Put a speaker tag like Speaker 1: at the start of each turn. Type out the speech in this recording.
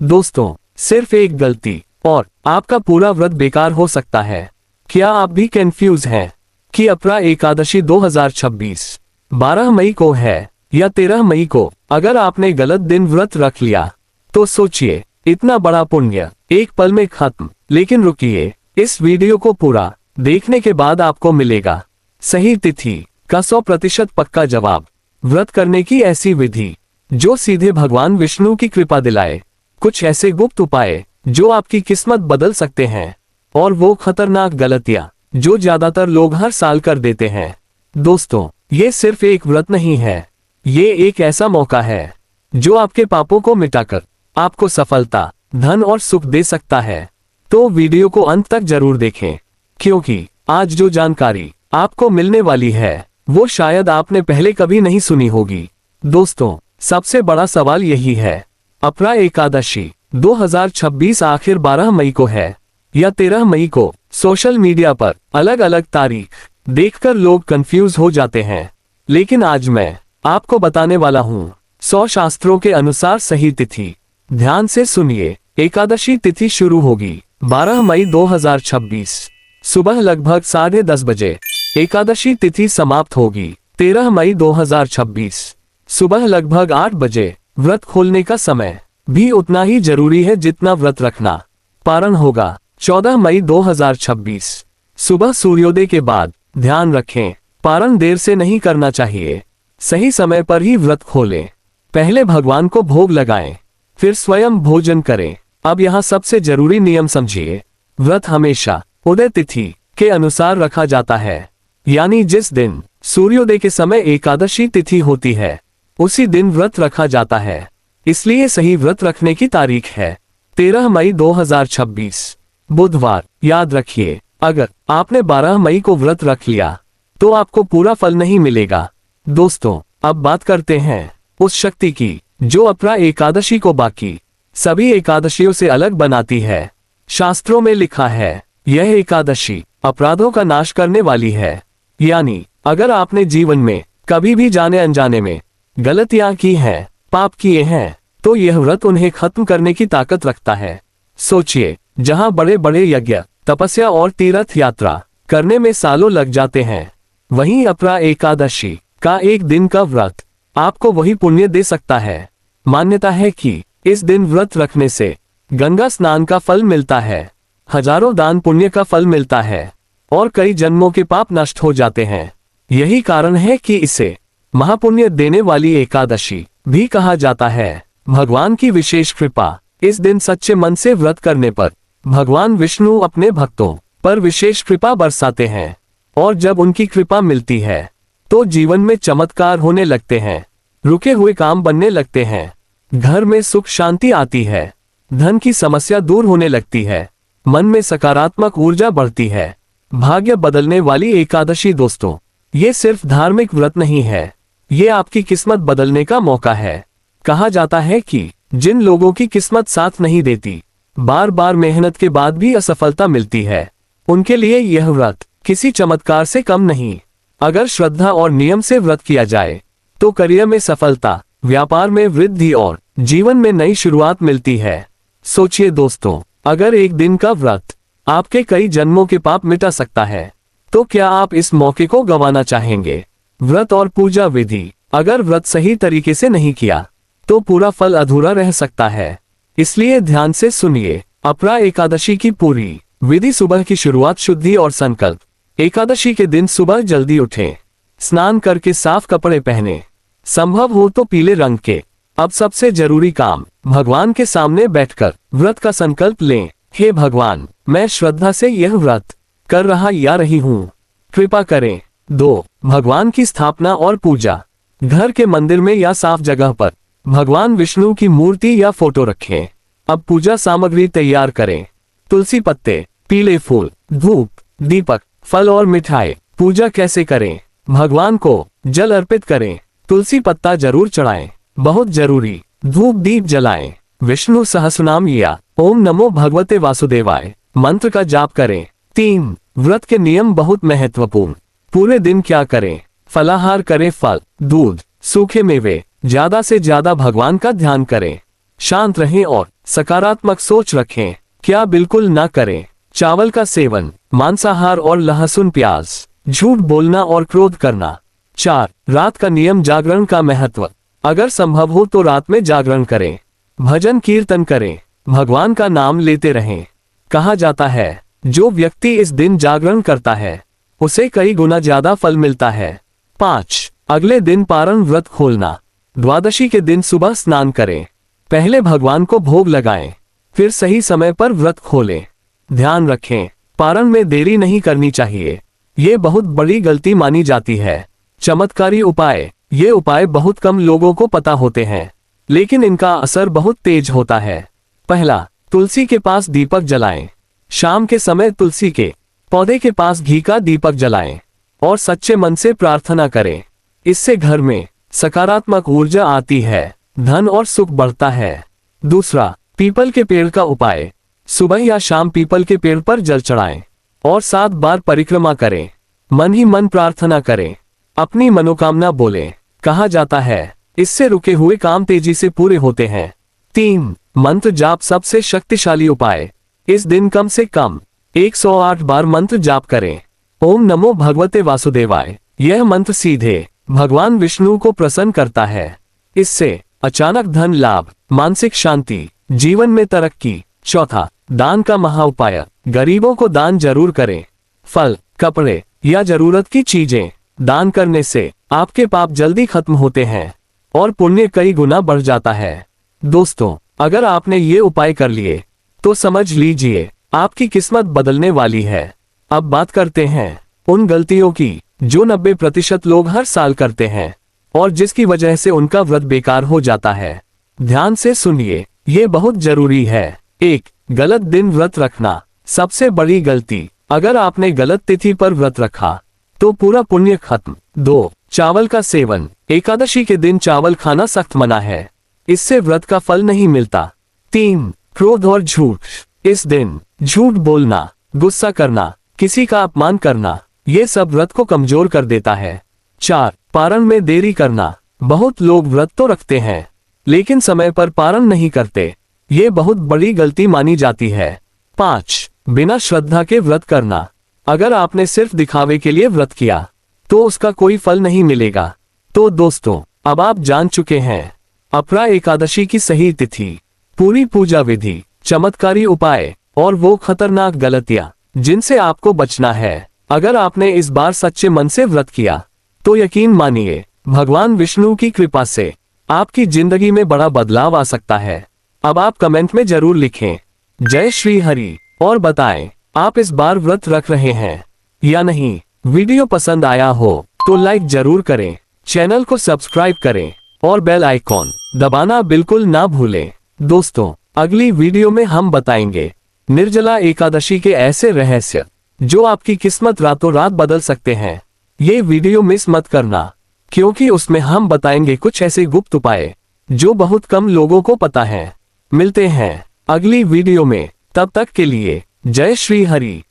Speaker 1: दोस्तों, सिर्फ एक गलती और आपका पूरा व्रत बेकार हो सकता है। क्या आप भी कंफ्यूज हैं कि अपरा एकादशी 2026 12 मई को है या 13 मई को? अगर आपने गलत दिन व्रत रख लिया तो सोचिए, इतना बड़ा पुण्य एक पल में खत्म। लेकिन रुकिए, इस वीडियो को पूरा देखने के बाद आपको मिलेगा सही तिथि का 100% पक्का जवाब, व्रत करने की ऐसी विधि जो सीधे भगवान विष्णु की कृपा दिलाए, कुछ ऐसे गुप्त उपाय जो आपकी किस्मत बदल सकते हैं, और वो खतरनाक गलतियां जो ज्यादातर लोग हर साल कर देते हैं। दोस्तों, ये सिर्फ एक व्रत नहीं है, ये एक ऐसा मौका है जो आपके पापों को मिटाकर आपको सफलता, धन और सुख दे सकता है। तो वीडियो को अंत तक जरूर देखें, क्योंकि आज जो जानकारी आपको मिलने वाली है वो शायद आपने पहले कभी नहीं सुनी होगी। दोस्तों, सबसे बड़ा सवाल यही है, अपरा एकादशी 2026 आखिर 12 मई को है या 13 मई को? सोशल मीडिया पर अलग अलग तारीख देखकर लोग कंफ्यूज हो जाते हैं, लेकिन आज मैं आपको बताने वाला हूँ 100 शास्त्रों के अनुसार सही तिथि। ध्यान से सुनिए। एकादशी तिथि शुरू होगी 12 मई 2026 सुबह लगभग 10:30 बजे। एकादशी तिथि समाप्त होगी 13 मई 2026 सुबह लगभग 8 बजे। व्रत खोलने का समय भी उतना ही जरूरी है जितना व्रत रखना। पारण होगा 14 मई 2026 सुबह सूर्योदय के बाद। ध्यान रखें, पारण देर से नहीं करना चाहिए, सही समय पर ही व्रत खोलें। पहले भगवान को भोग लगाएं, फिर स्वयं भोजन करें। अब यहाँ सबसे जरूरी नियम समझिए। व्रत हमेशा उदय तिथि के अनुसार रखा जाता है, यानी जिस दिन सूर्योदय के समय एकादशी तिथि होती है उसी दिन व्रत रखा जाता है। इसलिए सही व्रत रखने की तारीख है 13 मई 2026 बुधवार। याद रखिए, अगर आपने 12 मई को व्रत रख लिया तो आपको पूरा फल नहीं मिलेगा। दोस्तों, अब बात करते हैं उस शक्ति की जो अपरा एकादशी को बाकी सभी एकादशियों से अलग बनाती है। शास्त्रों में लिखा है, यह एकादशी अपराधों का नाश करने वाली है। यानी अगर आपने जीवन में कभी भी जाने अनजाने में गलतियां की हैं, पाप किए हैं, तो यह व्रत उन्हें खत्म करने की ताकत रखता है। सोचिए, जहां बड़े बड़े यज्ञ, तपस्या और तीर्थ यात्रा करने में सालों लग जाते हैं, वहीं अपरा एकादशी का एक दिन का व्रत आपको वही पुण्य दे सकता है। मान्यता है कि इस दिन व्रत रखने से गंगा स्नान का फल मिलता है, हजारों दान पुण्य का फल मिलता है और कई जन्मों के पाप नष्ट हो जाते हैं। यही कारण है कि इसे महापुण्य देने वाली एकादशी भी कहा जाता है। भगवान की विशेष कृपा, इस दिन सच्चे मन से व्रत करने पर भगवान विष्णु अपने भक्तों पर विशेष कृपा बरसाते हैं, और जब उनकी कृपा मिलती है तो जीवन में चमत्कार होने लगते हैं, रुके हुए काम बनने लगते हैं, घर में सुख शांति आती है, धन की समस्या दूर होने लगती है, मन में सकारात्मक ऊर्जा बढ़ती है। भाग्य बदलने वाली एकादशी दोस्तों, ये सिर्फ धार्मिक व्रत नहीं है, ये आपकी किस्मत बदलने का मौका है। कहा जाता है कि जिन लोगों की किस्मत साथ नहीं देती, बार बार मेहनत के बाद भी असफलता मिलती है, उनके लिए यह व्रत किसी चमत्कार से कम नहीं। अगर श्रद्धा और नियम से व्रत किया जाए तो करियर में सफलता, व्यापार में वृद्धि और जीवन में नई शुरुआत मिलती है। सोचिए दोस्तों, अगर एक दिन का व्रत आपके कई जन्मों के पाप मिटा सकता है, तो क्या आप इस मौके को गंवाना चाहेंगे? व्रत और पूजा विधि, अगर व्रत सही तरीके से नहीं किया तो पूरा फल अधूरा रह सकता है। इसलिए ध्यान से सुनिए। अपरा एकादशी की पूरी विधि। सुबह की शुरुआत शुद्धि और संकल्प। एकादशी के दिन सुबह जल्दी उठें, स्नान करके साफ कपड़े पहने, संभव हो तो पीले रंग के। अब सबसे जरूरी काम, भगवान के सामने बैठकर व्रत का संकल्प लें। हे भगवान, मैं श्रद्धा से यह व्रत कर रहा या रही हूँ, कृपा करें। 2. भगवान की स्थापना और पूजा। घर के मंदिर में या साफ जगह पर भगवान विष्णु की मूर्ति या फोटो रखें। अब पूजा सामग्री तैयार करें। तुलसी पत्ते, पीले फूल, धूप, दीपक, फल और मिठाई। पूजा कैसे करें? भगवान को जल अर्पित करें, तुलसी पत्ता जरूर चढ़ाएं, बहुत जरूरी, धूप दीप जलाएं, विष्णु सहस्रनाम या ओम नमो भगवते वासुदेवाय मंत्र का जाप करें। 3. व्रत के नियम बहुत महत्वपूर्ण। पूरे दिन क्या करें? फलाहार करें, फल, दूध, सूखे मेवे, ज्यादा से ज्यादा भगवान का ध्यान करें, शांत रहें और सकारात्मक सोच रखें। क्या बिल्कुल ना करें? चावल का सेवन, मांसाहार और लहसुन प्याज, झूठ बोलना और क्रोध करना। 4. रात का नियम, जागरण का महत्व। अगर संभव हो तो रात में जागरण करें, भजन कीर्तन करें, भगवान का नाम लेते रहें। कहा जाता है जो व्यक्ति इस दिन जागरण करता है उसे कई गुना ज्यादा फल मिलता है। 5. अगले दिन पारण व्रत खोलना। द्वादशी के दिन सुबह स्नान करें, पहले भगवान को भोग लगाएं, फिर सही समय पर व्रत खोलें। ध्यान रखें, पारण में देरी नहीं करनी चाहिए, ये बहुत बड़ी गलती मानी जाती है। चमत्कारी उपाय, ये उपाय बहुत कम लोगों को पता होते हैं, लेकिन इनका असर बहुत तेज होता है। पहला, तुलसी के पास दीपक जलाएं। शाम के समय तुलसी के पौधे के पास घी का दीपक जलाएं और सच्चे मन से प्रार्थना करें। इससे घर में सकारात्मक ऊर्जा आती है, धन और सुख बढ़ता है। दूसरा, पीपल के पेड़ का उपाय। सुबह या शाम पीपल के पेड़ पर जल चढ़ाएं और 7 बार परिक्रमा करें। मन ही मन प्रार्थना करें, अपनी मनोकामना बोलें। कहा जाता है इससे रुके हुए काम तेजी से पूरे होते हैं। 3. मंत्र जाप, सबसे शक्तिशाली उपाय। इस दिन कम से कम 108 बार मंत्र जाप करें। ओम नमो भगवते वासुदेवाय। यह मंत्र सीधे भगवान विष्णु को प्रसन्न करता है। इससे अचानक धन लाभ, मानसिक शांति, जीवन में तरक्की। चौथा, दान का महा उपाय। गरीबों को दान जरूर करें। फल, कपड़े या जरूरत की चीजें दान करने से आपके पाप जल्दी खत्म होते हैं और पुण्य कई गुना बढ़ जाता है। दोस्तों, अगर आपने ये उपाय कर लिए तो समझ लीजिए आपकी किस्मत बदलने वाली है। अब बात करते हैं उन गलतियों की जो 90% लोग हर साल करते हैं और जिसकी वजह से उनका व्रत बेकार हो जाता है। ध्यान से सुनिए, ये बहुत जरूरी है। 1. गलत दिन व्रत रखना, सबसे बड़ी गलती। अगर आपने गलत तिथि पर व्रत रखा तो पूरा पुण्य खत्म। 2. चावल का सेवन, एकादशी के दिन चावल खाना सख्त मना है, इससे व्रत का फल नहीं मिलता। 3. क्रोध और झूठ, इस दिन झूठ बोलना, गुस्सा करना, किसी का अपमान करना, ये सब व्रत को कमजोर कर देता है। 4. पारण में देरी करना, बहुत लोग व्रत तो रखते हैं लेकिन समय पर पारण नहीं करते, ये बहुत बड़ी गलती मानी जाती है। 5. बिना श्रद्धा के व्रत करना, अगर आपने सिर्फ दिखावे के लिए व्रत किया तो उसका कोई फल नहीं मिलेगा। तो दोस्तों, अब आप जान चुके हैं अपरा एकादशी की सही तिथि, पूरी पूजा विधि, चमत्कारी उपाय और वो खतरनाक गलतियां जिनसे आपको बचना है। अगर आपने इस बार सच्चे मन से व्रत किया तो यकीन मानिए भगवान विष्णु की कृपा से आपकी जिंदगी में बड़ा बदलाव आ सकता है। अब आप कमेंट में जरूर लिखें जय श्री हरि और बताएं आप इस बार व्रत रख रहे हैं या नहीं। वीडियो पसंद आया हो तो लाइक जरूर करें, चैनल को सब्सक्राइब करें और बेल आइकॉन दबाना बिल्कुल ना भूलें। दोस्तों, अगली वीडियो में हम बताएंगे निर्जला एकादशी के ऐसे रहस्य जो आपकी किस्मत रातों रात बदल सकते हैं। ये वीडियो मिस मत करना, क्योंकि उसमें हम बताएंगे कुछ ऐसे गुप्त उपाय जो बहुत कम लोगों को पता है। मिलते हैं अगली वीडियो में, तब तक के लिए जय श्री हरि।